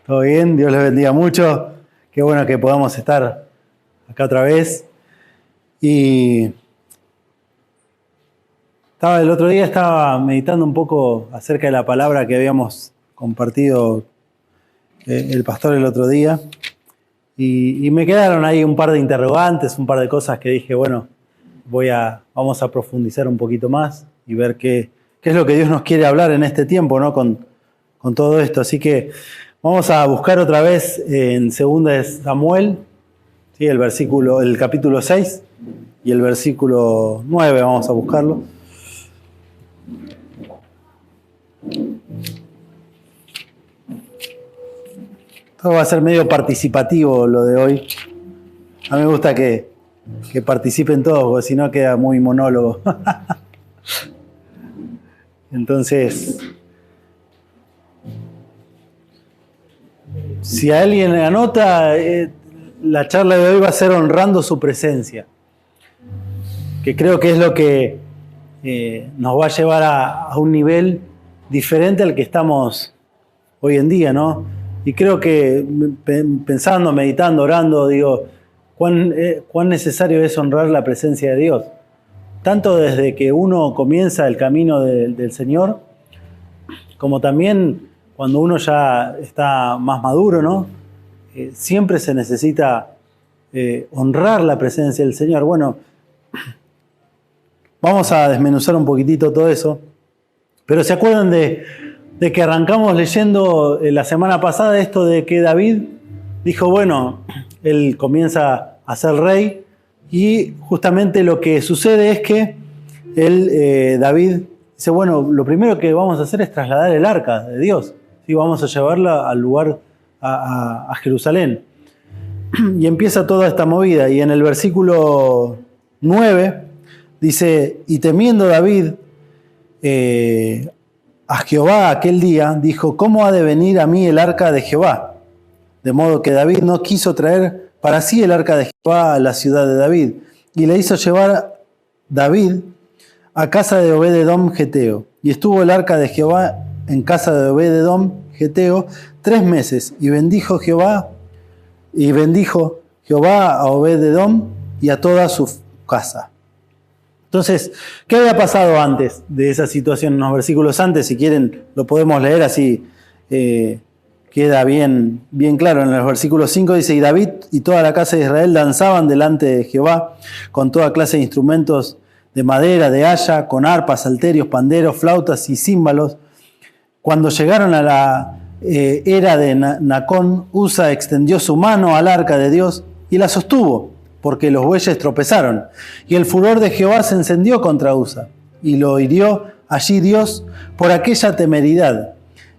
¿Todo bien? Dios les bendiga mucho. Qué bueno que podamos estar acá otra vez. Y el otro día estaba meditando un poco acerca de la palabra que habíamos compartido el pastor el otro día. Y me quedaron ahí un par de interrogantes, un par de cosas que dije, bueno, vamos a profundizar un poquito más y ver qué es lo que Dios nos quiere hablar en este tiempo, ¿no? Con todo esto. Así que vamos a buscar otra vez en 2 de Samuel, ¿sí? El capítulo 6 y el versículo 9, vamos a buscarlo. Todo va a ser medio participativo lo de hoy. A mí me gusta que participen todos, porque si no queda muy monólogo. Entonces, si a alguien le anota, la charla de hoy va a ser honrando su presencia, que creo que es lo que nos va a llevar a un nivel diferente al que estamos hoy en día, ¿no? Y creo que pensando, meditando, orando, digo, cuán necesario es honrar la presencia de Dios. Tanto desde que uno comienza el camino del Señor, como también cuando uno ya está más maduro, ¿no? Siempre se necesita honrar la presencia del Señor. Bueno, vamos a desmenuzar un poquitito todo eso. Pero ¿se acuerdan de que arrancamos leyendo la semana pasada esto de que David dijo, bueno, él comienza a ser rey y justamente lo que sucede es que David dice, bueno, lo primero que vamos a hacer es trasladar el arca de Dios, ¿sí? Vamos a llevarla al lugar, a Jerusalén. Y empieza toda esta movida y en el versículo 9 dice, y temiendo David a Jehová aquel día, dijo, ¿cómo ha de venir a mí el arca de Jehová? De modo que David no quiso traer para sí el arca de Jehová a la ciudad de David, y le hizo llevar David a casa de Obed-edom geteo. Y estuvo el arca de Jehová en casa de Obed-edom geteo 3 meses, y bendijo Jehová a Obed-edom y a toda su casa. Entonces, ¿qué había pasado antes de esa situación? Unos versículos antes, si quieren, lo podemos leer así, queda bien claro. En el versículo 5 dice, y David y toda la casa de Israel danzaban delante de Jehová con toda clase de instrumentos de madera, de haya, con arpas, salterios, panderos, flautas y címbalos. Cuando llegaron a la era de Nacón, Uza extendió su mano al arca de Dios y la sostuvo, porque los bueyes tropezaron. Y el furor de Jehová se encendió contra Uza, y lo hirió allí Dios por aquella temeridad,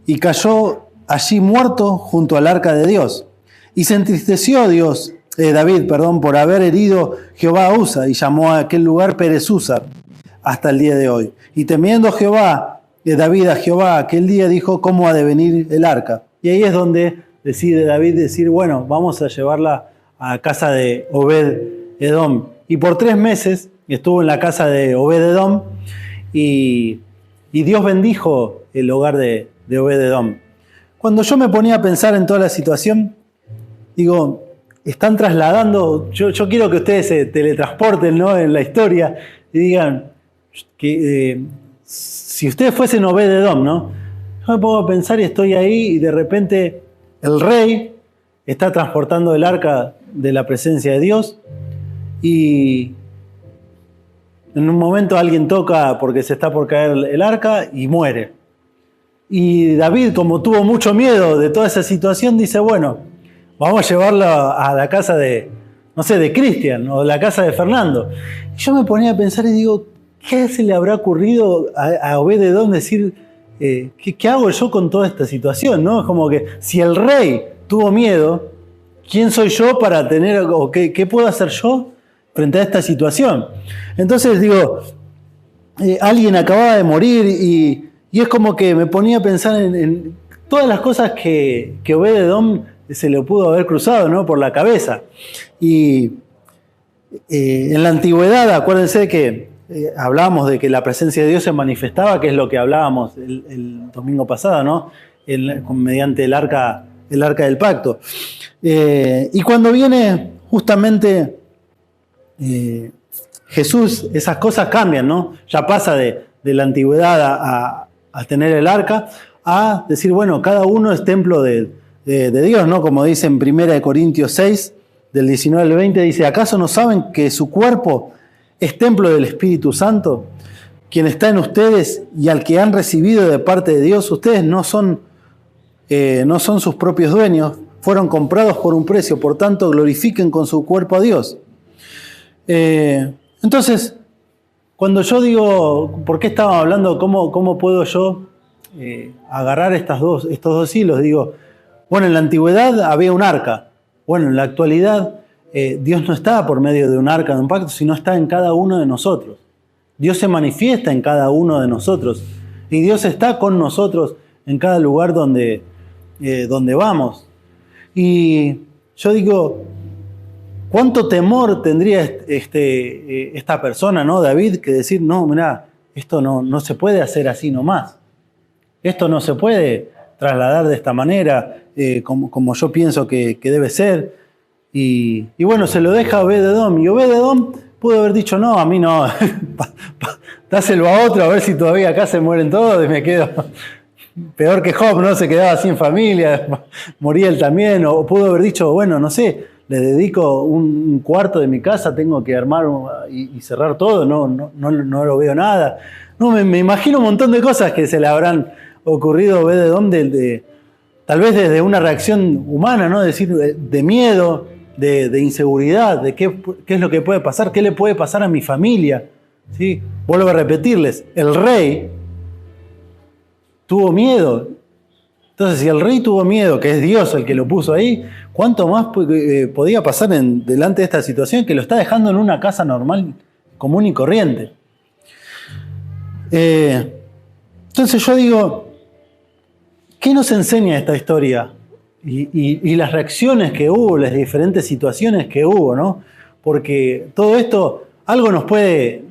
y cayó allí muerto junto al arca de Dios. Y se entristeció David, por haber herido Jehová a Uza, y llamó a aquel lugar Perez-Uza hasta el día de hoy. Y temiendo David a Jehová aquel día, dijo, ¿cómo ha de venir el arca? Y ahí es donde decide David decir, bueno, vamos a llevarla a casa de Obed-edom. Y por 3 meses estuvo en la casa de Obed-edom y Dios bendijo el hogar de Obed-edom. Cuando yo me ponía a pensar en toda la situación, digo, están trasladando, yo quiero que ustedes se teletransporten, ¿no?, en la historia y digan que si ustedes fuesen Obed-edom, ¿no? Yo me pongo a pensar y estoy ahí y de repente el rey está transportando el arca de la presencia de Dios y en un momento alguien toca porque se está por caer el arca y muere. Y David, como tuvo mucho miedo de toda esa situación, dice, bueno, vamos a llevarlo a la casa de Cristian o la casa de Fernando. Y yo me ponía a pensar y digo, ¿qué se le habrá ocurrido a Obed-edom decir, ¿qué hago yo con toda esta situación? ¿No? Es como que si el rey tuvo miedo, ¿quién soy yo para tener, o qué puedo hacer yo frente a esta situación? Entonces digo, alguien acababa de morir y es como que me ponía a pensar en todas las cosas que Obed-edom se le pudo haber cruzado, ¿no?, por la cabeza. Y en la antigüedad, acuérdense que hablábamos de que la presencia de Dios se manifestaba, que es lo que hablábamos el domingo pasado, ¿no?, mediante el arca el arca del pacto. Y cuando viene justamente Jesús, esas cosas cambian, ¿no? Ya pasa de la antigüedad a tener el arca, a decir, bueno, cada uno es templo de Dios, ¿no? Como dice en 1 Corintios 6, del 19 al 20, dice, ¿acaso no saben que su cuerpo es templo del Espíritu Santo, quien está en ustedes y al que han recibido de parte de Dios? Ustedes no son sus propios dueños, fueron comprados por un precio, por tanto glorifiquen con su cuerpo a Dios. Entonces, cuando yo digo, ¿por qué estaba hablando? ¿Cómo puedo yo agarrar estos dos hilos? Digo, bueno, en la antigüedad había un arca. Bueno, en la actualidad Dios no está por medio de un arca, de un pacto, sino está en cada uno de nosotros. Dios se manifiesta en cada uno de nosotros. Y Dios está con nosotros en cada lugar donde vamos. Y yo digo, ¿cuánto temor tendría esta persona, ¿no? David, que decir, no, mirá, esto no se puede hacer así nomás. Esto no se puede trasladar de esta manera, como yo pienso que debe ser. Y bueno, se lo deja a Obed-Edom. Y Obed-Edom pudo haber dicho, no, a mí no. Dáselo a otro, a ver si todavía acá se mueren todos y me quedo peor que Job, ¿no? Se quedaba sin familia, moría él también. O pudo haber dicho, bueno, no sé, le dedico un cuarto de mi casa, tengo que armar y cerrar todo, no lo veo nada. No, me imagino un montón de cosas que se le habrán ocurrido a Obed-Edom tal vez desde una reacción humana, ¿no? Decir, de miedo, de inseguridad, de qué es lo que puede pasar, qué le puede pasar a mi familia. ¿Sí? Vuelvo a repetirles, el rey tuvo miedo. Entonces, si el rey tuvo miedo, que es Dios el que lo puso ahí, ¿cuánto más podía pasar delante de esta situación que lo está dejando en una casa normal, común y corriente? Entonces yo digo, ¿qué nos enseña esta historia? Y las reacciones que hubo, las diferentes situaciones que hubo, ¿no? Porque todo esto, algo nos puede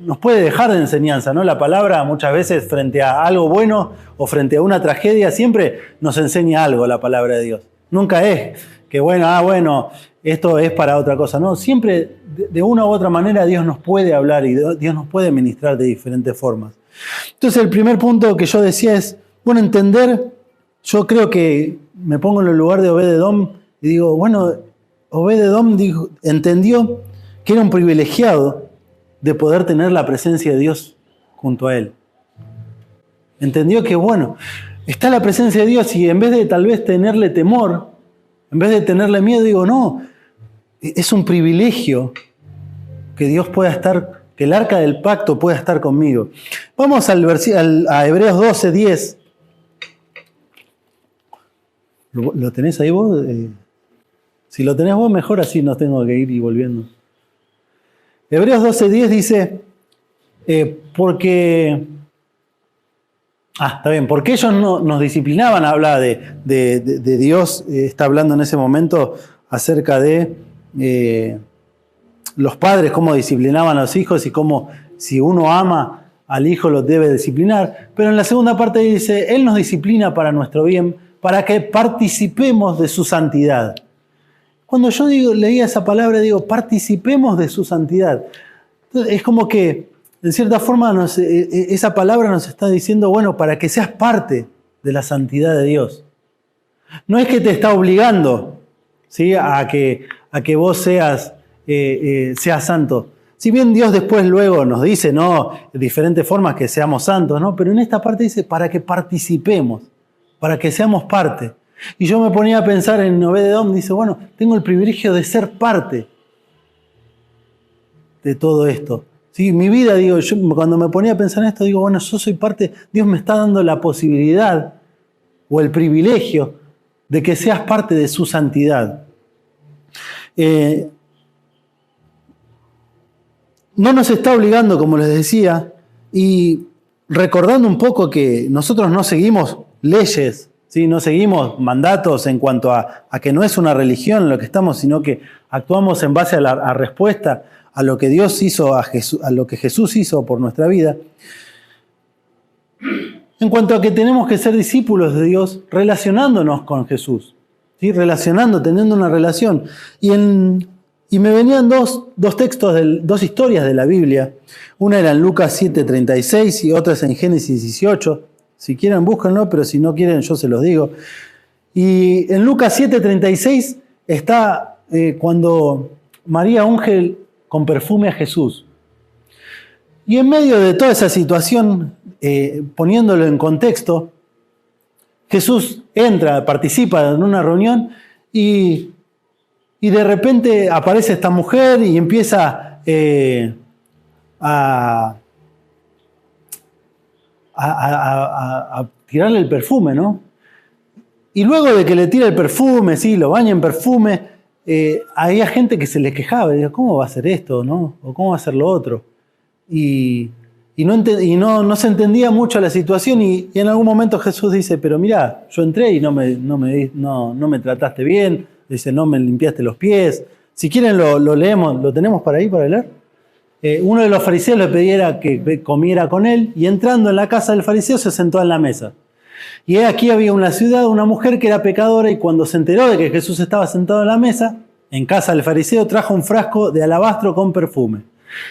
dejar de enseñanza, ¿no? La palabra muchas veces frente a algo bueno o frente a una tragedia siempre nos enseña algo la palabra de Dios. Nunca es que bueno, esto es para otra cosa. No, siempre de una u otra manera Dios nos puede hablar y Dios nos puede ministrar de diferentes formas. Entonces el primer punto que yo decía es, bueno, entender, yo creo que me pongo en el lugar de Obed-Edom y digo, bueno, Obed-Edom entendió que era un privilegiado de poder tener la presencia de Dios junto a él. Entendió que, bueno, está la presencia de Dios y en vez de tal vez tenerle temor, en vez de tenerle miedo, digo, no, es un privilegio que Dios pueda estar, que el arca del pacto pueda estar conmigo. Vamos a Hebreos 12:10. ¿Lo tenés ahí vos? Si lo tenés vos, mejor, así no tengo que ir y volviendo. Hebreos 12:10 dice, porque ellos nos disciplinaban, habla de Dios, está hablando en ese momento acerca de los padres, cómo disciplinaban a los hijos y cómo si uno ama al hijo lo debe disciplinar. Pero en la segunda parte dice, Él nos disciplina para nuestro bien, para que participemos de su santidad. Cuando yo leía esa palabra, digo, participemos de su santidad. Es como que, en cierta forma, esa palabra nos está diciendo, bueno, para que seas parte de la santidad de Dios. No es que te está obligando, ¿sí? a que vos seas santo. Si bien Dios después luego nos dice, ¿no?, de diferentes formas que seamos santos, ¿no? Pero en esta parte dice, para que participemos, para que seamos parte. Y yo me ponía a pensar en Obed-Edom, dice, bueno, tengo el privilegio de ser parte de todo esto. ¿Sí? Mi vida, digo, yo cuando me ponía a pensar en esto, digo, bueno, yo soy parte, Dios me está dando la posibilidad o el privilegio de que seas parte de su santidad. No nos está obligando, como les decía, y recordando un poco que nosotros no seguimos leyes, ¿sí? No seguimos mandatos en cuanto a que no es una religión lo que estamos, sino que actuamos en base a respuesta a lo que Dios hizo, a lo que Jesús hizo por nuestra vida. En cuanto a que tenemos que ser discípulos de Dios relacionándonos con Jesús. ¿sí? Relacionando, teniendo una relación. Y me venían dos textos, dos historias de la Biblia. Una era en Lucas 7:36 y otra es en Génesis 18. Si quieren, búsquenlo, pero si no quieren, yo se los digo. Y en Lucas 7:36 está cuando María unge con perfume a Jesús. Y en medio de toda esa situación, poniéndolo en contexto, Jesús entra, participa en una reunión y de repente aparece esta mujer y empieza a tirarle el perfume, ¿no? Y luego de que le tira el perfume, sí, lo baña en perfume, había gente que se le quejaba, y decía, ¿cómo va a hacer esto, no? O ¿cómo va a hacer lo otro? Y no se entendía mucho la situación y en algún momento Jesús dice, pero mirá, yo entré y no me trataste bien, dice, no me limpiaste los pies. Si quieren lo leemos, ¿lo tenemos para ahí para leer? Uno de los fariseos le pidiera que comiera con él y entrando en la casa del fariseo se sentó en la mesa. Y aquí había una ciudad, una mujer que era pecadora y cuando se enteró de que Jesús estaba sentado en la mesa, en casa del fariseo trajo un frasco de alabastro con perfume.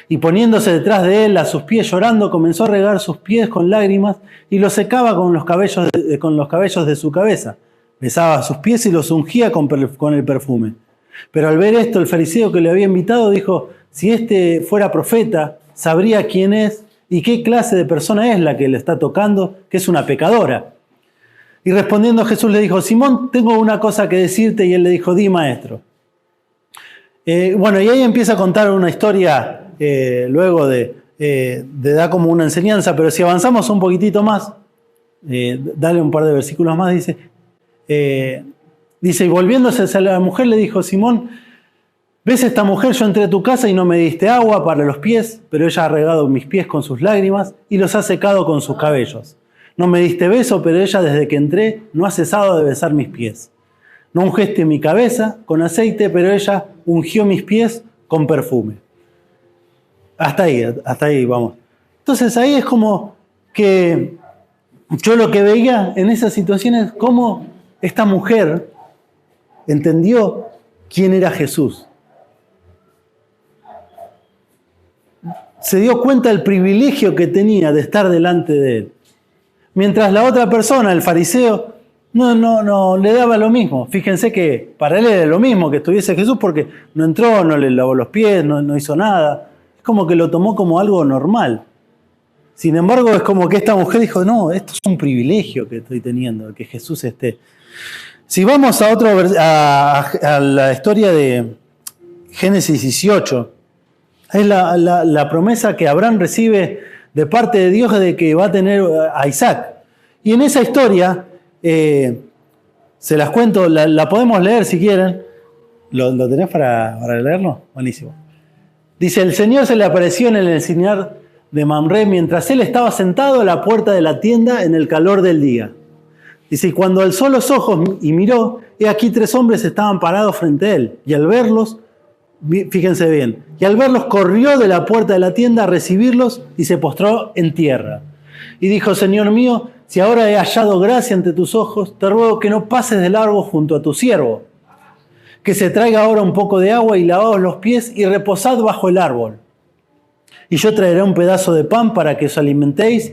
Y poniéndose detrás de él a sus pies llorando, comenzó a regar sus pies con lágrimas y los secaba con los cabellos de su cabeza. Besaba sus pies y los ungía con el perfume. Pero al ver esto, el fariseo que le había invitado dijo, si este fuera profeta, sabría quién es y qué clase de persona es la que le está tocando, que es una pecadora. Y respondiendo Jesús le dijo, Simón, tengo una cosa que decirte. Y él le dijo, di, maestro. Y ahí empieza a contar una historia luego de dar como una enseñanza, pero si avanzamos un poquitito más, dale un par de versículos más, dice, y volviéndose a la mujer le dijo, Simón, ¿ves esta mujer? Yo entré a tu casa y no me diste agua para los pies, pero ella ha regado mis pies con sus lágrimas y los ha secado con sus cabellos. No me diste beso, pero ella desde que entré no ha cesado de besar mis pies. No ungiste mi cabeza con aceite, pero ella ungió mis pies con perfume. Hasta ahí vamos. Entonces ahí es como que yo lo que veía en esas situaciones, cómo esta mujer entendió quién era Jesús. Se dio cuenta del privilegio que tenía de estar delante de él. Mientras la otra persona, el fariseo, no le daba lo mismo. Fíjense que para él era lo mismo que estuviese Jesús porque no entró, no le lavó los pies, no hizo nada. Es como que lo tomó como algo normal. Sin embargo, es como que esta mujer dijo, no, esto es un privilegio que estoy teniendo, que Jesús esté. Si vamos a la historia de Génesis 18, es la promesa que Abraham recibe de parte de Dios de que va a tener a Isaac. Y en esa historia, se las cuento, la podemos leer si quieren. ¿Lo tenés para leerlo? Buenísimo. Dice, el Señor se le apareció en el encinar de Mamré mientras él estaba sentado a la puerta de la tienda en el calor del día. Dice, y cuando alzó los ojos y miró, he aquí 3 hombres estaban parados frente a él. Y al verlos, fíjense bien, y al verlos corrió de la puerta de la tienda a recibirlos y se postró en tierra. Y dijo, Señor mío, si ahora he hallado gracia ante tus ojos, te ruego que no pases de largo junto a tu siervo. Que se traiga ahora un poco de agua y lavaos los pies y reposad bajo el árbol. Y yo traeré un pedazo de pan para que os alimentéis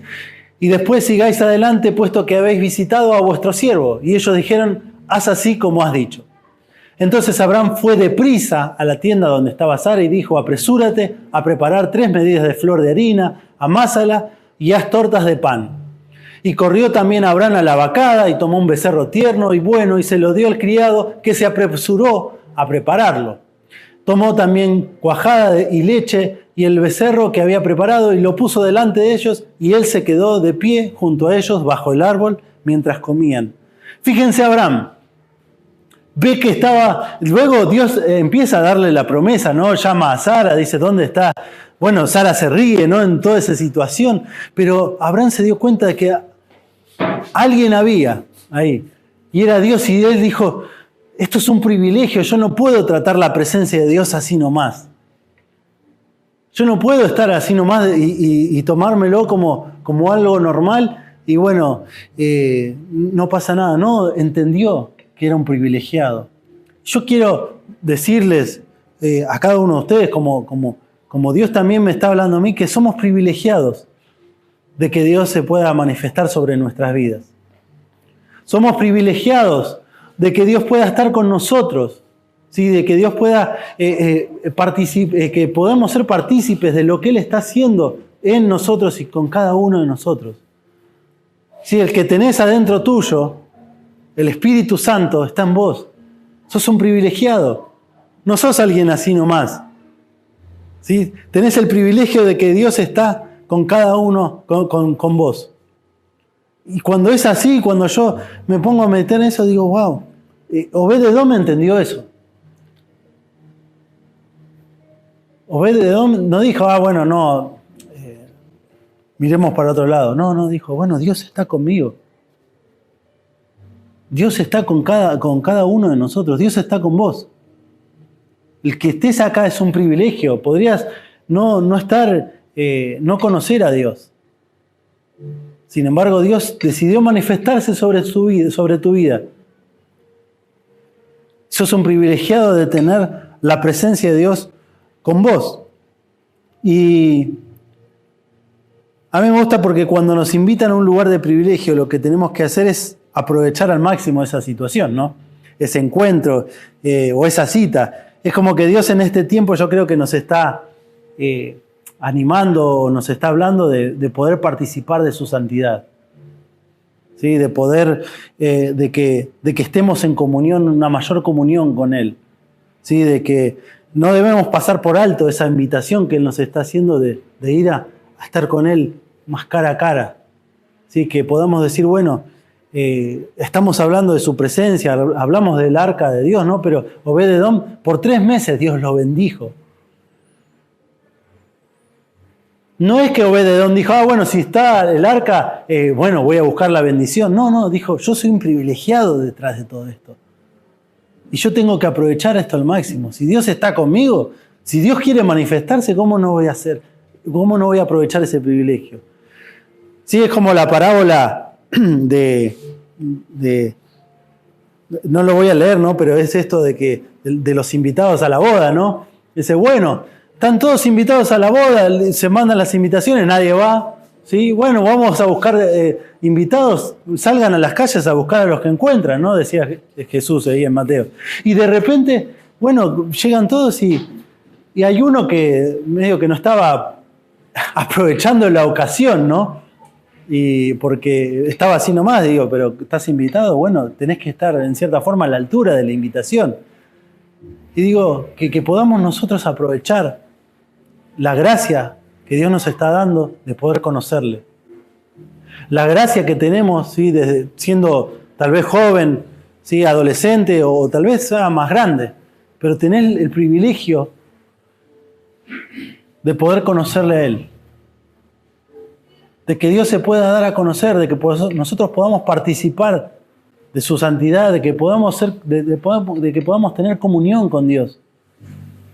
y después sigáis adelante, puesto que habéis visitado a vuestro siervo. Y ellos dijeron, haz así como has dicho. Entonces Abraham fue deprisa a la tienda donde estaba Sara y dijo, apresúrate a preparar 3 medidas de flor de harina, amásala y haz tortas de pan. Y corrió también Abraham a la vacada y tomó un becerro tierno y bueno y se lo dio al criado que se apresuró a prepararlo. Tomó también cuajada y leche y el becerro que había preparado y lo puso delante de ellos y él se quedó de pie junto a ellos bajo el árbol mientras comían. Fíjense Abraham. Ve que estaba, luego Dios empieza a darle la promesa, ¿no? Llama a Sara, dice, ¿dónde está? Bueno, Sara se ríe, ¿no? En toda esa situación, pero Abraham se dio cuenta de que alguien había ahí, y era Dios, y él dijo, esto es un privilegio, yo no puedo tratar la presencia de Dios así nomás. Yo no puedo estar así nomás y tomármelo como algo normal, y bueno, no pasa nada, ¿no? Entendió que era un privilegiado. Yo quiero decirles a cada uno de ustedes, como Dios también me está hablando a mí, que somos privilegiados de que Dios se pueda manifestar sobre nuestras vidas. Somos privilegiados de que Dios pueda estar con nosotros, ¿sí? De que Dios pueda que podemos ser partícipes de lo que Él está haciendo en nosotros y con cada uno de nosotros. ¿Sí? El que tenés adentro tuyo, el Espíritu Santo, está en vos. Sos un privilegiado. No sos alguien así nomás. ¿Sí? Tenés el privilegio de que Dios está con cada uno, con vos. Y cuando es así, cuando yo me pongo a meditar en eso, digo, wow, Obed-Edom entendió eso. Obed-Edom no dijo, bueno, no, miremos para otro lado. No, dijo, bueno, Dios está conmigo. Dios está con cada uno de nosotros. Dios está con vos. El que estés acá es un privilegio. Podrías no estar, no conocer a Dios. Sin embargo, Dios decidió manifestarse sobre tu vida. Sos un privilegiado de tener la presencia de Dios con vos. Y a mí me gusta porque cuando nos invitan a un lugar de privilegio, lo que tenemos que hacer es aprovechar al máximo esa situación, ¿no? Ese encuentro o esa cita. Es como que Dios en este tiempo yo creo que nos está animando, nos está hablando de poder participar de su santidad. ¿Sí? De poder, de que estemos en comunión, una mayor comunión con Él. ¿Sí? De que no debemos pasar por alto esa invitación que Él nos está haciendo de ir a estar con Él más cara a cara. ¿Sí? Que podamos decir, bueno, estamos hablando de su presencia, hablamos del arca de Dios, ¿no? Pero Obed-Edom, por 3 meses Dios lo bendijo. No es que Obed-Edom dijo, bueno, si está el arca, bueno, voy a buscar la bendición. No, dijo, yo soy un privilegiado detrás de todo esto. Y yo tengo que aprovechar esto al máximo. Si Dios está conmigo, si Dios quiere manifestarse, ¿cómo no voy a hacer? ¿Cómo no voy a aprovechar ese privilegio? Sí, es como la parábola de no lo voy a leer, ¿no? Pero es esto de los invitados a la boda, ¿no? Dice, bueno, están todos invitados a la boda, se mandan las invitaciones, nadie va. ¿Sí? Bueno, vamos a buscar invitados, salgan a las calles a buscar a los que encuentran, ¿no? Decía Jesús ahí en Mateo. Y de repente, bueno, llegan todos y hay uno que medio que no estaba aprovechando la ocasión, ¿no? Y porque estaba así nomás, digo, pero estás invitado, bueno, tenés que estar en cierta forma a la altura de la invitación. Y digo, que podamos nosotros aprovechar la gracia que Dios nos está dando de poder conocerle. La gracia que tenemos, ¿sí? Desde siendo tal vez joven, ¿sí? Adolescente o tal vez sea más grande, pero tener el privilegio de poder conocerle a Él. De que Dios se pueda dar a conocer, de que nosotros podamos participar de su santidad, de que podamos tener comunión con Dios.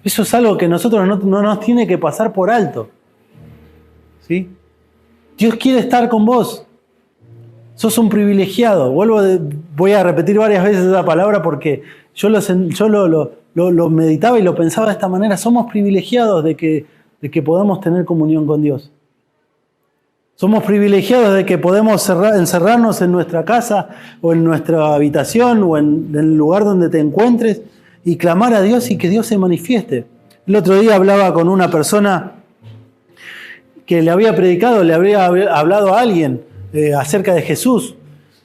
Eso es algo que nosotros no nos tiene que pasar por alto. ¿Sí? Dios quiere estar con vos. Sos un privilegiado. Voy a repetir varias veces esa palabra porque yo lo meditaba y lo pensaba de esta manera. Somos privilegiados de que podamos tener comunión con Dios. Somos privilegiados de que podemos encerrarnos en nuestra casa o en nuestra habitación o en el lugar donde te encuentres y clamar a Dios y que Dios se manifieste. El otro día hablaba con una persona que le había predicado, le había hablado a alguien acerca de Jesús.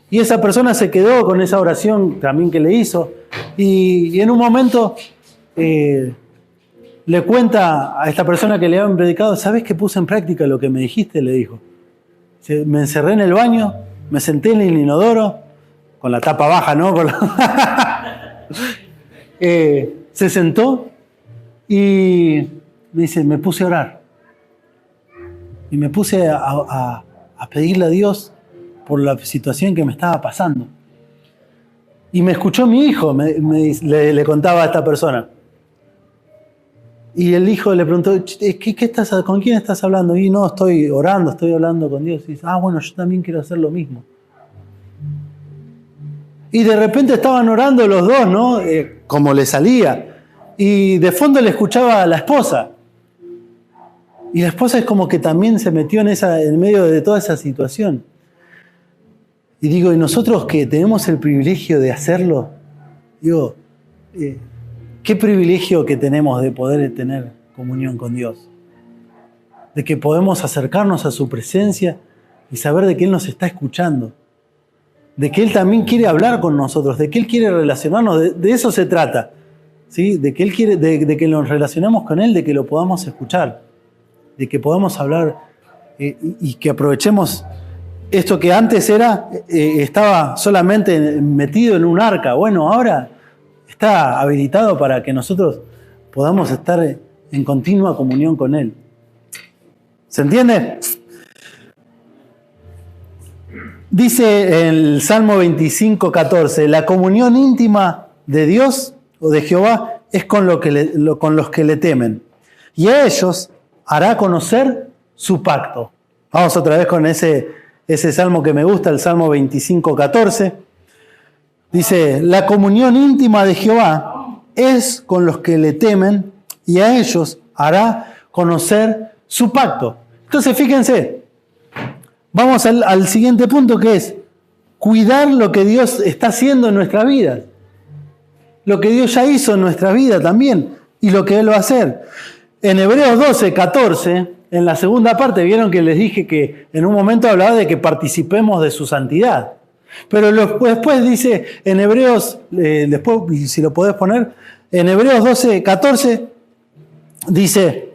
Y esa persona se quedó con esa oración también que le hizo. Y en un momento le cuenta a esta persona que le habían predicado, ¿sabes que puse en práctica lo que me dijiste? Le dijo. Me encerré en el baño, me senté en el inodoro, con la tapa baja, ¿no? Se sentó y me dice, me puse a orar. Y me puse a pedirle a Dios por la situación que me estaba pasando. Y me escuchó mi hijo, le contaba a esta persona. Y el hijo le preguntó, ¿con quién estás hablando? Y no, estoy orando, estoy hablando con Dios. Y dice, bueno, yo también quiero hacer lo mismo. Y de repente estaban orando los dos, ¿no? Como le salía. Y de fondo le escuchaba a la esposa. Y la esposa es como que también se metió en medio de toda esa situación. Y digo, ¿y nosotros que tenemos el privilegio de hacerlo? Digo, qué privilegio que tenemos de poder tener comunión con Dios. De que podemos acercarnos a su presencia y saber de que Él nos está escuchando. De que Él también quiere hablar con nosotros, de que Él quiere relacionarnos, de eso se trata. ¿Sí? De que Él quiere, de que nos relacionemos con Él, de que lo podamos escuchar, de que podamos hablar y que aprovechemos esto que antes estaba solamente metido en un arca. Bueno, ahora está habilitado para que nosotros podamos estar en continua comunión con Él. ¿Se entiende? Dice el Salmo 25:14, la comunión íntima de Dios o de Jehová es con los que le temen, y a ellos hará conocer su pacto. Vamos otra vez con ese salmo que me gusta, el Salmo 25:14. Dice, la comunión íntima de Jehová es con los que le temen, y a ellos hará conocer su pacto. Entonces, fíjense, vamos al siguiente punto, que es cuidar lo que Dios está haciendo en nuestra vida. Lo que Dios ya hizo en nuestra vida también, y lo que Él va a hacer. En Hebreos 12:14, en la segunda parte, vieron que les dije que en un momento hablaba de que participemos de su santidad. Pero después dice en Hebreos, después si lo podés poner, en Hebreos 12:14 dice,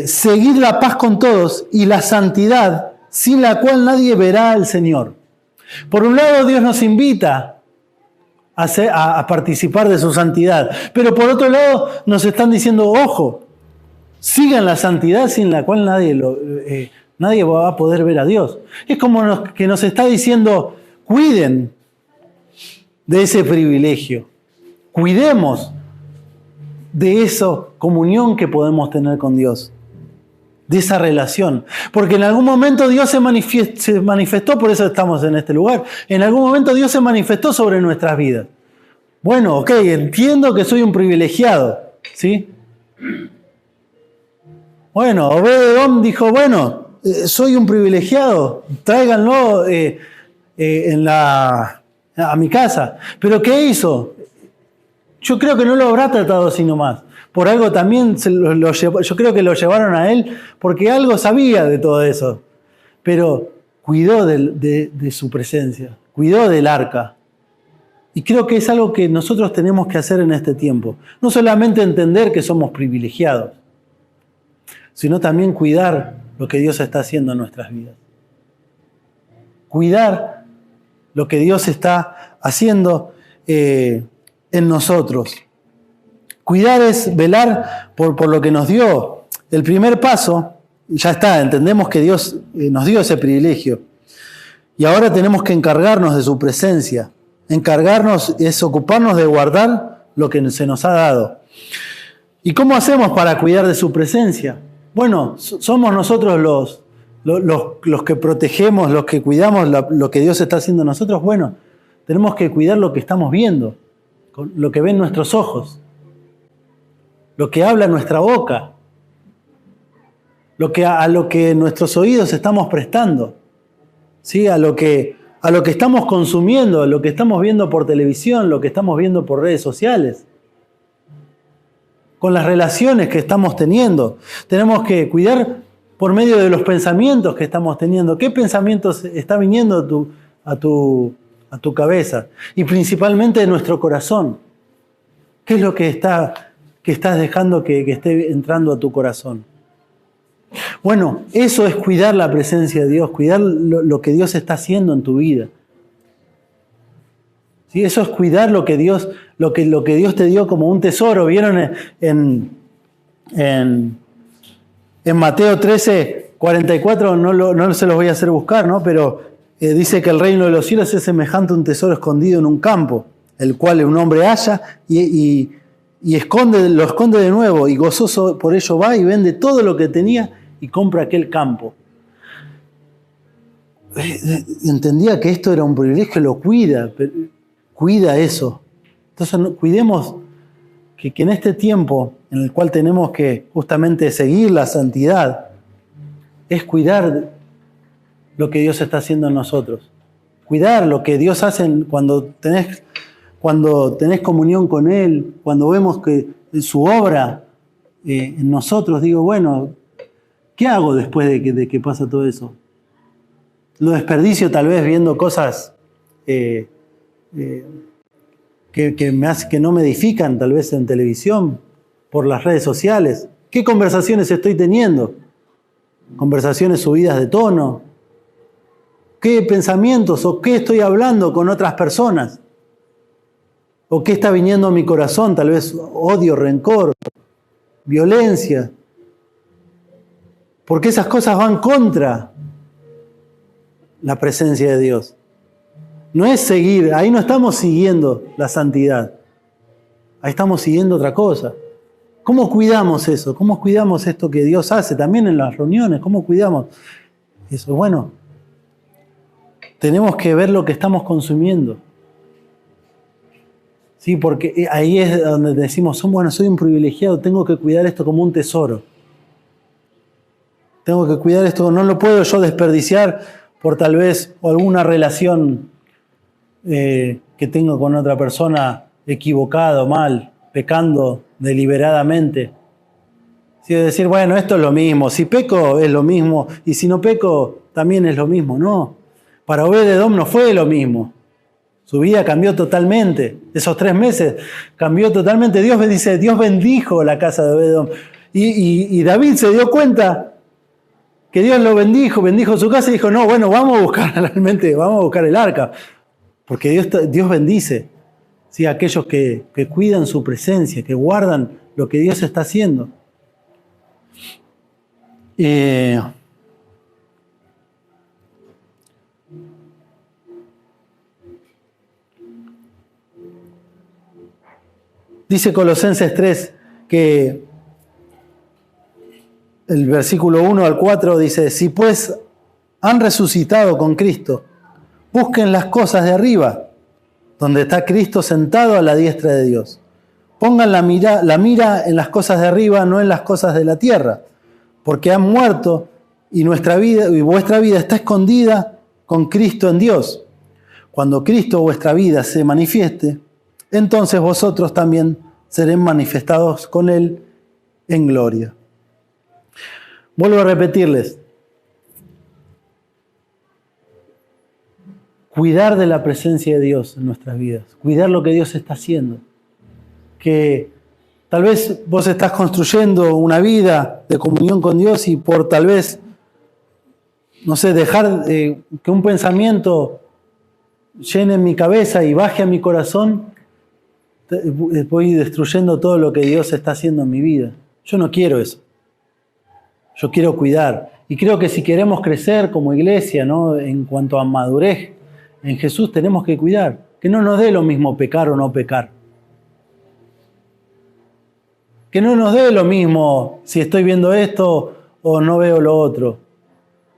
seguid la paz con todos y la santidad, sin la cual nadie verá al Señor. Por un lado, Dios nos invita a participar de su santidad, pero por otro lado nos están diciendo, ojo, sigan la santidad sin la cual nadie va a poder ver a Dios. Es como que nos está diciendo, cuiden de ese privilegio, cuidemos de esa comunión que podemos tener con Dios, de esa relación. Porque en algún momento Dios se manifestó, por eso estamos en este lugar, en algún momento Dios se manifestó sobre nuestras vidas. Bueno, ok, entiendo que soy un privilegiado, ¿sí? Bueno, Obed-Edom dijo, bueno, soy un privilegiado, tráiganlo a mi casa. ¿Pero qué hizo? Yo creo que no lo habrá tratado así nomás. Por algo también yo creo que lo llevaron a él porque algo sabía de todo eso. Pero cuidó de su presencia, cuidó del arca. Y creo que es algo que nosotros tenemos que hacer en este tiempo. No solamente entender que somos privilegiados, sino también cuidar lo que Dios está haciendo en nuestras vidas. Cuidar lo que Dios está haciendo en nosotros. Cuidar es velar por lo que nos dio. El primer paso, ya está, entendemos que Dios nos dio ese privilegio. Y ahora tenemos que encargarnos de su presencia. Encargarnos es ocuparnos de guardar lo que se nos ha dado. ¿Y cómo hacemos para cuidar de su presencia? Bueno, somos nosotros los que protegemos, los que cuidamos lo que Dios está haciendo en nosotros. Bueno, tenemos que cuidar lo que estamos viendo, lo que ven nuestros ojos, lo que habla nuestra boca, a lo que nuestros oídos estamos prestando, ¿sí? a lo que estamos consumiendo, a lo que estamos viendo por televisión, lo que estamos viendo por redes sociales, con las relaciones que estamos teniendo. Tenemos que cuidar por medio de los pensamientos que estamos teniendo. ¿Qué pensamientos está viniendo a tu cabeza? Y principalmente de nuestro corazón. ¿Qué es lo que estás dejando que esté entrando a tu corazón? Bueno, eso es cuidar la presencia de Dios, cuidar lo que Dios está haciendo en tu vida. ¿Sí? Eso es cuidar lo que Dios te dio como un tesoro. ¿Vieron en Mateo 13:44? No se los voy a hacer buscar, ¿no? Pero dice que el reino de los cielos es semejante a un tesoro escondido en un campo, el cual un hombre halla y lo esconde de nuevo, y gozoso por ello va y vende todo lo que tenía y compra aquel campo. Entendía que esto era un privilegio, lo cuida, cuida eso. Entonces cuidemos que en este tiempo en el cual tenemos que justamente seguir la santidad, es cuidar lo que Dios está haciendo en nosotros. Cuidar lo que Dios hace cuando tenés comunión con Él, cuando vemos que su obra en nosotros, digo, bueno, ¿qué hago después de que pasa todo eso? Lo desperdicio tal vez viendo cosas que no me edifican, tal vez en televisión, por las redes sociales. ¿Qué conversaciones estoy teniendo? Conversaciones subidas de tono. ¿Qué pensamientos o qué estoy hablando con otras personas? ¿O qué está viniendo a mi corazón? Tal vez odio, rencor, violencia. Porque esas cosas van contra la presencia de Dios. No es seguir, ahí no estamos siguiendo la santidad. Ahí estamos siguiendo otra cosa. ¿Cómo cuidamos eso? ¿Cómo cuidamos esto que Dios hace también en las reuniones? ¿Cómo cuidamos eso? Bueno, tenemos que ver lo que estamos consumiendo. Sí, porque ahí es donde decimos, bueno, soy un privilegiado, tengo que cuidar esto como un tesoro. Tengo que cuidar esto, no lo puedo yo desperdiciar por tal vez alguna relación que tengo con otra persona equivocado, mal, pecando deliberadamente. Sí, decir, bueno, esto es lo mismo, si peco es lo mismo, y si no peco también es lo mismo. No, para Obed-Edom no fue lo mismo. Su vida cambió totalmente. Esos 3 meses cambió totalmente. Dios bendijo la casa de Obed-Edom. Y David se dio cuenta que Dios lo bendijo su casa y dijo, no, bueno, vamos a buscar el arca. Porque Dios bendice, ¿sí?, a aquellos que cuidan su presencia, que guardan lo que Dios está haciendo. Dice Colosenses 3 que el versículo 1 al 4 dice, si pues han resucitado con Cristo, busquen las cosas de arriba, donde está Cristo sentado a la diestra de Dios. Pongan la mira en las cosas de arriba, no en las cosas de la tierra, porque han muerto y vuestra vida está escondida con Cristo en Dios. Cuando Cristo, vuestra vida, se manifieste, entonces vosotros también seréis manifestados con Él en gloria. Vuelvo a repetirles. Cuidar de la presencia de Dios en nuestras vidas. Cuidar lo que Dios está haciendo. Que tal vez vos estás construyendo una vida de comunión con Dios y por tal vez, no sé, dejar que un pensamiento llene mi cabeza y baje a mi corazón, voy destruyendo todo lo que Dios está haciendo en mi vida. Yo no quiero eso. Yo quiero cuidar. Y creo que si queremos crecer como iglesia, ¿no?, en cuanto a madurez en Jesús, tenemos que cuidar. Que no nos dé lo mismo pecar o no pecar. Que no nos dé lo mismo si estoy viendo esto o no veo lo otro.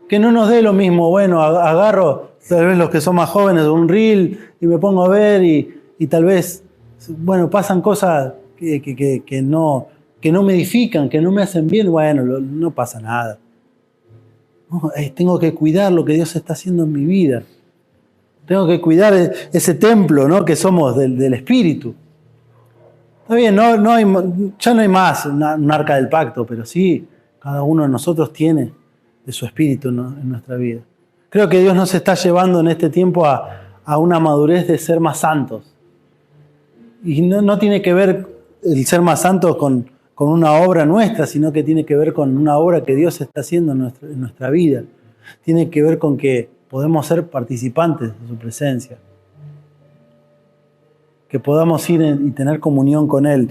Que no nos dé lo mismo, bueno, agarro, tal vez los que son más jóvenes, un reel y me pongo a ver y tal vez, bueno, pasan cosas que no me edifican, que no me hacen bien, bueno, no pasa nada. No, tengo que cuidar lo que Dios está haciendo en mi vida. Tengo que cuidar ese templo, ¿no?, que somos del Espíritu. Está bien, ya no hay más un arca del pacto, pero sí, cada uno de nosotros tiene de su Espíritu, ¿no?, en nuestra vida. Creo que Dios nos está llevando en este tiempo a una madurez de ser más santos. Y no tiene que ver el ser más santos con una obra nuestra, sino que tiene que ver con una obra que Dios está haciendo en nuestra vida. Tiene que ver con que podemos ser participantes de su presencia. Que podamos ir y tener comunión con Él.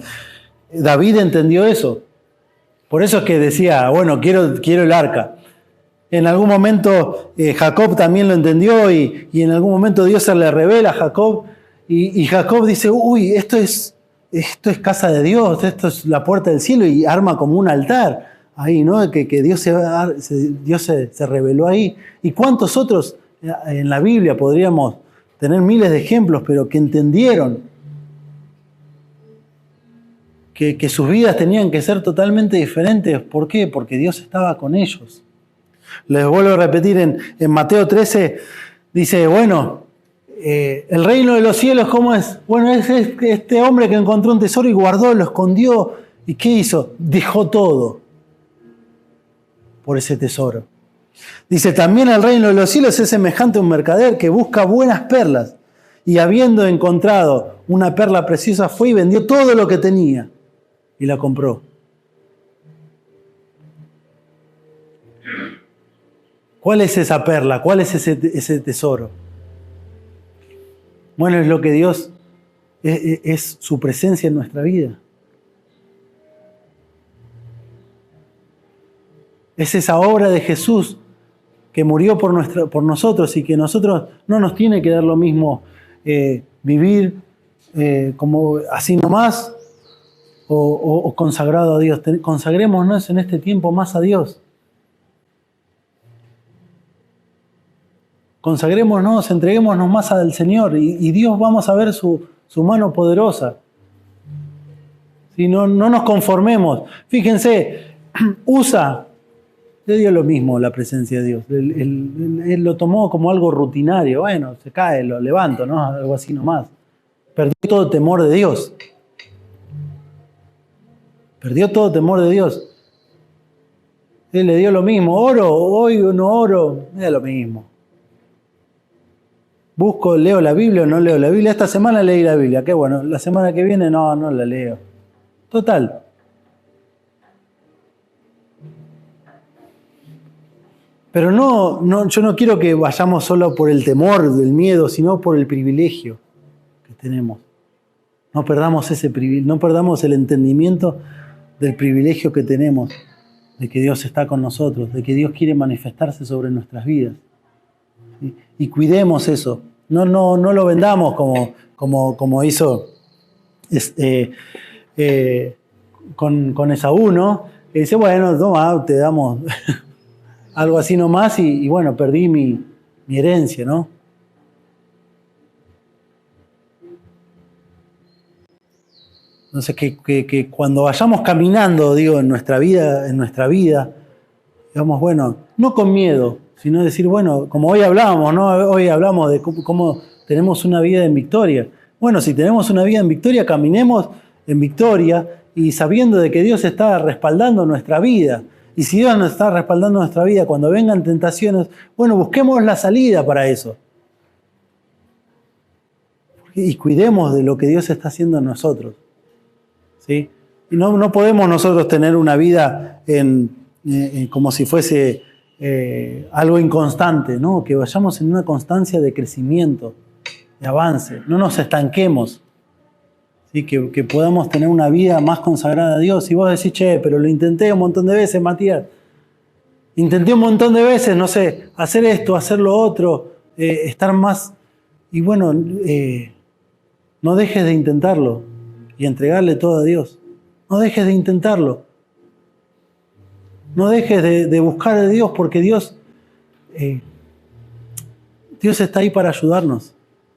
David entendió eso. Por eso es que decía, bueno, quiero el arca. En algún momento Jacob también lo entendió y en algún momento Dios se le revela a Jacob y Jacob dice, uy, esto es casa de Dios, esto es la puerta del cielo, y arma como un altar ahí, ¿no? Que Dios se reveló ahí. ¿Y cuántos otros en la Biblia podríamos tener miles de ejemplos, pero que entendieron que sus vidas tenían que ser totalmente diferentes. ¿Por qué? Porque Dios estaba con ellos. Les vuelvo a repetir, en Mateo 13 dice, bueno, el reino de los cielos, ¿cómo es? Bueno, es este hombre que encontró un tesoro y guardó, lo escondió. ¿Y qué hizo? Dejó todo por ese tesoro. Dice, también el reino de los cielos es semejante a un mercader que busca buenas perlas y habiendo encontrado una perla preciosa fue y vendió todo lo que tenía y la compró. ¿Cuál es esa perla? ¿Cuál es ese tesoro? Bueno, es lo que Dios, es su presencia en nuestra vida. Es esa obra de Jesús que murió por nosotros y que nosotros no nos tiene que dar lo mismo vivir como así nomás o consagrado a Dios. Consagrémonos en este tiempo más a Dios. Consagrémonos, entreguémonos más al Señor y Dios vamos a ver su mano poderosa. ¿Sí? No nos conformemos. Fíjense, le dio lo mismo la presencia de Dios. Él lo tomó como algo rutinario. Bueno, se cae, lo levanto, ¿no? Algo así nomás. Perdió todo temor de Dios. Perdió todo temor de Dios. Él le dio lo mismo. Oro, hoy no oro, me da lo mismo. Busco, leo la Biblia o no leo la Biblia. Esta semana leí la Biblia. Qué bueno. La semana que viene no la leo. Total. Pero yo no quiero que vayamos solo por el temor, del miedo, sino por el privilegio que tenemos. No perdamos ese privilegio, no perdamos el entendimiento del privilegio que tenemos, de que Dios está con nosotros, de que Dios quiere manifestarse sobre nuestras vidas. ¿Sí? Y cuidemos eso. No lo vendamos como hizo con Esaú, ¿no? Que dice, bueno, toma, te damos algo así nomás y bueno, perdí mi herencia, ¿no? Entonces, que cuando vayamos caminando, digo, en nuestra vida, digamos, bueno, no con miedo, sino decir, bueno, como hoy hablábamos, ¿no? Hoy hablamos de cómo tenemos una vida en victoria. Bueno, si tenemos una vida en victoria, caminemos en victoria y sabiendo de que Dios está respaldando nuestra vida. Y si Dios nos está respaldando nuestra vida, cuando vengan tentaciones, bueno, busquemos la salida para eso. Y cuidemos de lo que Dios está haciendo en nosotros. ¿Sí? Y no podemos nosotros tener una vida como si fuese algo inconstante, ¿no? Que vayamos en una constancia de crecimiento, de avance. No nos estanquemos. ¿Sí? Que podamos tener una vida más consagrada a Dios. Y vos decís, che, pero lo intenté un montón de veces, Matías. Intenté un montón de veces, no sé, hacer esto, hacer lo otro, estar más. Y bueno, no dejes de intentarlo y entregarle todo a Dios. No dejes de intentarlo. No dejes de buscar a Dios porque Dios está ahí para ayudarnos.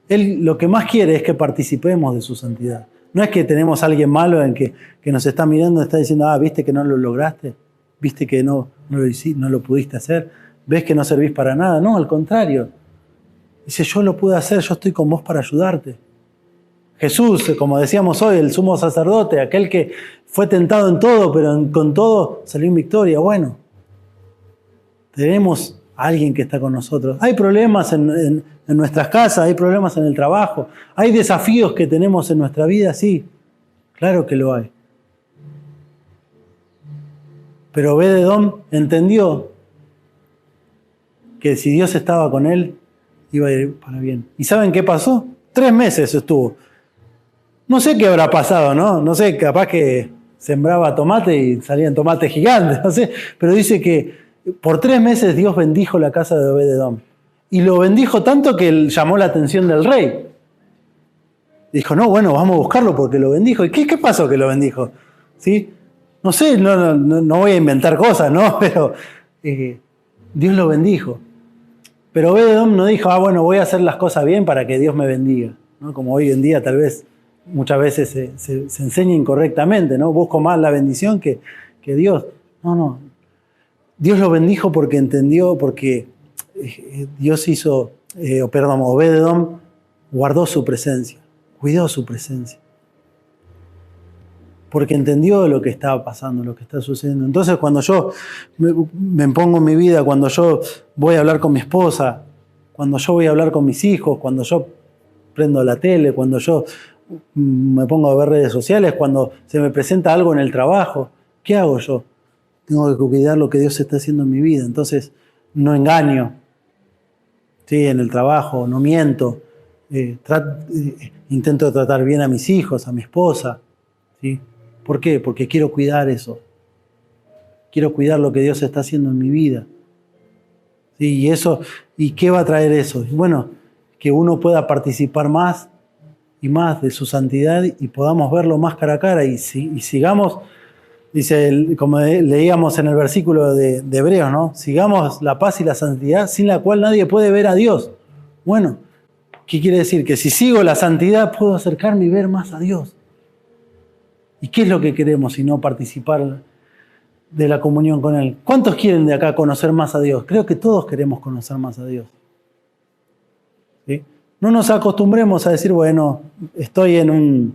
Él lo que más quiere es que participemos de su santidad. No es que tenemos a alguien malo en que nos está mirando y está diciendo, viste que no lo lograste, viste que no lo pudiste hacer, ves que no servís para nada. No, al contrario. Dice, yo lo pude hacer, yo estoy con vos para ayudarte. Jesús, como decíamos hoy, el sumo sacerdote, aquel que fue tentado en todo, pero con todo salió en victoria. Bueno, tenemos a alguien que está con nosotros. Hay problemas en nuestras casas, hay problemas en el trabajo, hay desafíos que tenemos en nuestra vida, sí, claro que lo hay. Pero Obed-Edom entendió que si Dios estaba con él, iba a ir para bien. ¿Y saben qué pasó? 3 meses estuvo. No sé qué habrá pasado, ¿no? No sé, capaz que sembraba tomate y salían tomates gigantes, no sé. Pero dice que por 3 meses Dios bendijo la casa de Obed-Edom. Y lo bendijo tanto que él llamó la atención del rey. Dijo, no, bueno, vamos a buscarlo porque lo bendijo. ¿Y qué pasó que lo bendijo? ¿Sí? No sé, no voy a inventar cosas, ¿no? Pero Dios lo bendijo. Pero Obed-Edom no dijo, bueno, voy a hacer las cosas bien para que Dios me bendiga, ¿no? Como hoy en día tal vez muchas veces se enseña incorrectamente, ¿no? Busco más la bendición que Dios. No. Dios lo bendijo porque entendió, porque Dios hizo, Obed-Edom guardó su presencia, cuidó su presencia. Porque entendió lo que estaba pasando, lo que está sucediendo. Entonces, cuando yo me pongo en mi vida, cuando yo voy a hablar con mi esposa, cuando yo voy a hablar con mis hijos, cuando yo prendo la tele, cuando yo me pongo a ver redes sociales, cuando se me presenta algo en el trabajo, ¿qué hago yo? Tengo que cuidar lo que Dios está haciendo en mi vida. Entonces, no engaño, ¿sí? En el trabajo, no miento, intento tratar bien a mis hijos, a mi esposa, ¿sí? ¿Por qué? Porque quiero cuidar eso. Quiero cuidar lo que Dios está haciendo en mi vida. ¿Sí? ¿Y qué va a traer eso? Bueno, que uno pueda participar más y más de su santidad y podamos verlo más cara a cara y sigamos, dice, como leíamos en el versículo de Hebreos, ¿no? Sigamos la paz y la santidad sin la cual nadie puede ver a Dios. Bueno, ¿qué quiere decir? Que si sigo la santidad puedo acercarme y ver más a Dios. ¿Y qué es lo que queremos si no participar de la comunión con Él? ¿Cuántos quieren de acá conocer más a Dios? Creo que todos queremos conocer más a Dios. ¿Sí? No nos acostumbremos a decir, bueno, estoy en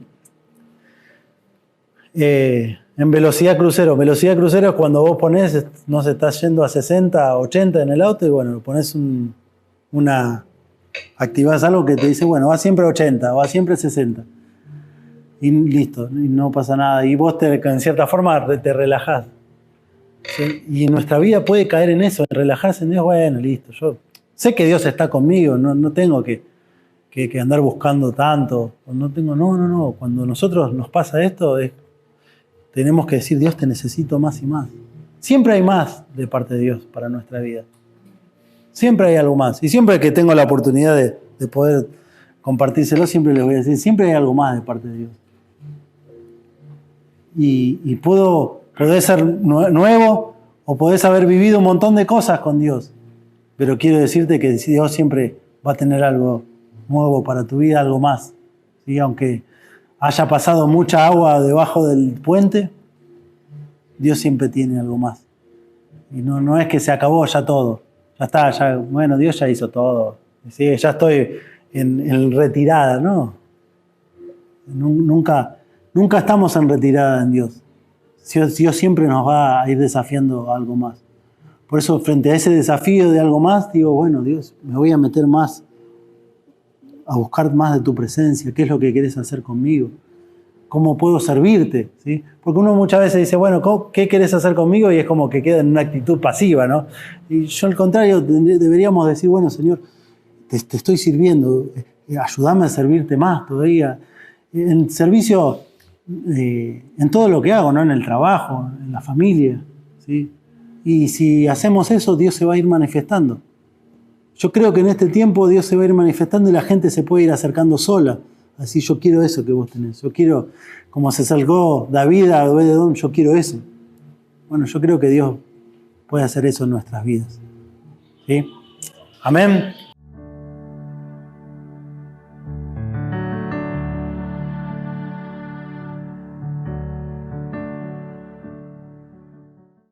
velocidad crucero. Velocidad crucero es cuando vos ponés, no se está yendo a 60, 80 en el auto y bueno, pones activás algo que te dice, bueno, va siempre a 80, va siempre a 60. Y listo, y no pasa nada. Y vos en cierta forma te relajás. ¿Sí? Y en nuestra vida puede caer en eso, en relajarse en Dios. Bueno, listo, yo sé que Dios está conmigo, no tengo que andar buscando tanto. No. Cuando a nosotros nos pasa esto, tenemos que decir, Dios, te necesito más y más. Siempre hay más de parte de Dios para nuestra vida. Siempre hay algo más. Y siempre que tengo la oportunidad de poder compartírselo, siempre les voy a decir, siempre hay algo más de parte de Dios. Y podés ser nuevo o podés haber vivido un montón de cosas con Dios. Pero quiero decirte que Dios siempre va a tener algo nuevo para tu vida, algo más. ¿Sí? Aunque haya pasado mucha agua debajo del puente, Dios siempre tiene algo más. Y no es que se acabó ya todo. Ya está, bueno, Dios ya hizo todo. ¿Sí? Ya estoy en retirada, ¿no? Nunca estamos en retirada en Dios. Dios siempre nos va a ir desafiando a algo más. Por eso, frente a ese desafío de algo más, digo, bueno, Dios, me voy a meter más, a buscar más de tu presencia. ¿Qué es lo que querés hacer conmigo? ¿Cómo puedo servirte? ¿Sí? Porque uno muchas veces dice, bueno, ¿qué querés hacer conmigo? Y es como que queda en una actitud pasiva, ¿no? Y yo, al contrario, deberíamos decir, bueno, Señor, te estoy sirviendo, ayúdame a servirte más todavía. En servicio, en todo lo que hago, ¿no? En el trabajo, en la familia, ¿sí? Y si hacemos eso, Dios se va a ir manifestando. Yo creo que en este tiempo Dios se va a ir manifestando y la gente se puede ir acercando sola. Así, yo quiero eso que vos tenés. Yo quiero, como se acercó David a Obed-Edom, yo quiero eso. Bueno, yo creo que Dios puede hacer eso en nuestras vidas. ¿Sí? Amén.